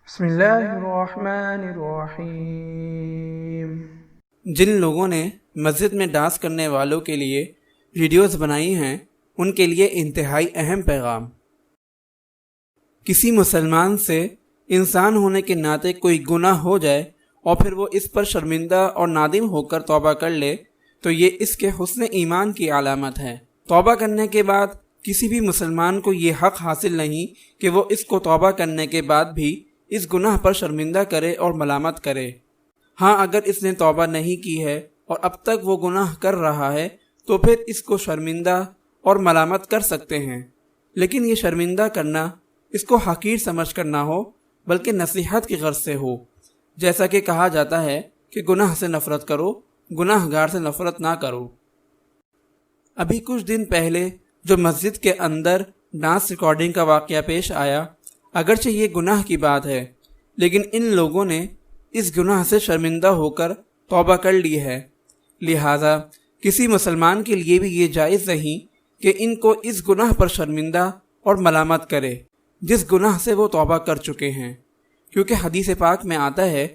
بسم اللہ الرحمن الرحیم۔ جن لوگوں نے مسجد میں ڈانس کرنے والوں کے لیے ویڈیوز بنائی ہیں ان کے لیے انتہائی اہم پیغام۔ کسی مسلمان سے انسان ہونے کے ناطے کوئی گناہ ہو جائے اور پھر وہ اس پر شرمندہ اور نادم ہو کر توبہ کر لے تو یہ اس کے حسن ایمان کی علامت ہے۔ توبہ کرنے کے بعد کسی بھی مسلمان کو یہ حق حاصل نہیں کہ وہ اس کو توبہ کرنے کے بعد بھی اس گناہ پر شرمندہ کرے اور ملامت کرے۔ ہاں، اگر اس نے توبہ نہیں کی ہے اور اب تک وہ گناہ کر رہا ہے تو پھر اس کو شرمندہ اور ملامت کر سکتے ہیں، لیکن یہ شرمندہ کرنا اس کو حقیر سمجھ کر نہ ہو بلکہ نصیحت کی غرض سے ہو۔ جیسا کہ کہا جاتا ہے کہ گناہ سے نفرت کرو، گناہ گار سے نفرت نہ کرو۔ ابھی کچھ دن پہلے جو مسجد کے اندر ڈانس ریکارڈنگ کا واقعہ پیش آیا، اگرچہ یہ گناہ کی بات ہے لیکن ان لوگوں نے اس گناہ سے شرمندہ ہو کر توبہ کر لی ہے، لہٰذا کسی مسلمان کے لیے بھی یہ جائز نہیں کہ ان کو اس گناہ پر شرمندہ اور ملامت کرے جس گناہ سے وہ توبہ کر چکے ہیں، کیونکہ حدیث پاک میں آتا ہے،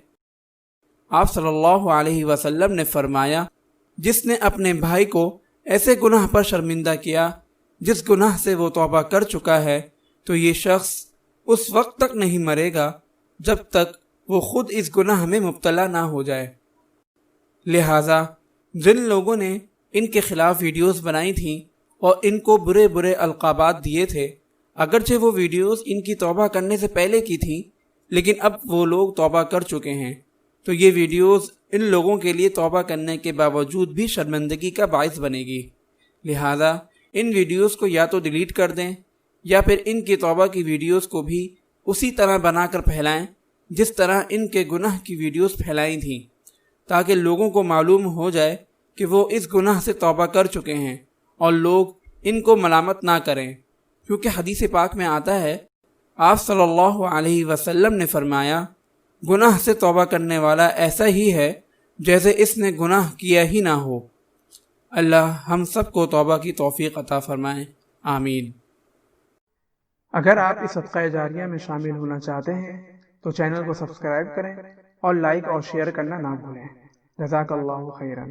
آپ صلی اللہ علیہ وسلم نے فرمایا، جس نے اپنے بھائی کو ایسے گناہ پر شرمندہ کیا جس گناہ سے وہ توبہ کر چکا ہے تو یہ شخص اس وقت تک نہیں مرے گا جب تک وہ خود اس گناہ میں مبتلا نہ ہو جائے۔ لہٰذا جن لوگوں نے ان کے خلاف ویڈیوز بنائی تھیں اور ان کو برے برے القابات دیے تھے، اگرچہ وہ ویڈیوز ان کی توبہ کرنے سے پہلے کی تھیں لیکن اب وہ لوگ توبہ کر چکے ہیں، تو یہ ویڈیوز ان لوگوں کے لیے توبہ کرنے کے باوجود بھی شرمندگی کا باعث بنے گی۔ لہٰذا ان ویڈیوز کو یا تو ڈیلیٹ کر دیں یا پھر ان کی توبہ کی ویڈیوز کو بھی اسی طرح بنا کر پھیلائیں جس طرح ان کے گناہ کی ویڈیوز پھیلائی تھیں، تاکہ لوگوں کو معلوم ہو جائے کہ وہ اس گناہ سے توبہ کر چکے ہیں اور لوگ ان کو ملامت نہ کریں، کیونکہ حدیث پاک میں آتا ہے، آپ صلی اللہ علیہ وسلم نے فرمایا، گناہ سے توبہ کرنے والا ایسا ہی ہے جیسے اس نے گناہ کیا ہی نہ ہو۔ اللہ ہم سب کو توبہ کی توفیق عطا فرمائے، آمین۔ اگر آپ اس صدقہ جاریہ میں شامل ہونا چاہتے ہیں تو چینل کو سبسکرائب کریں اور لائک اور شیئر کرنا نہ بھولیں۔ جزاک اللہ خیرا۔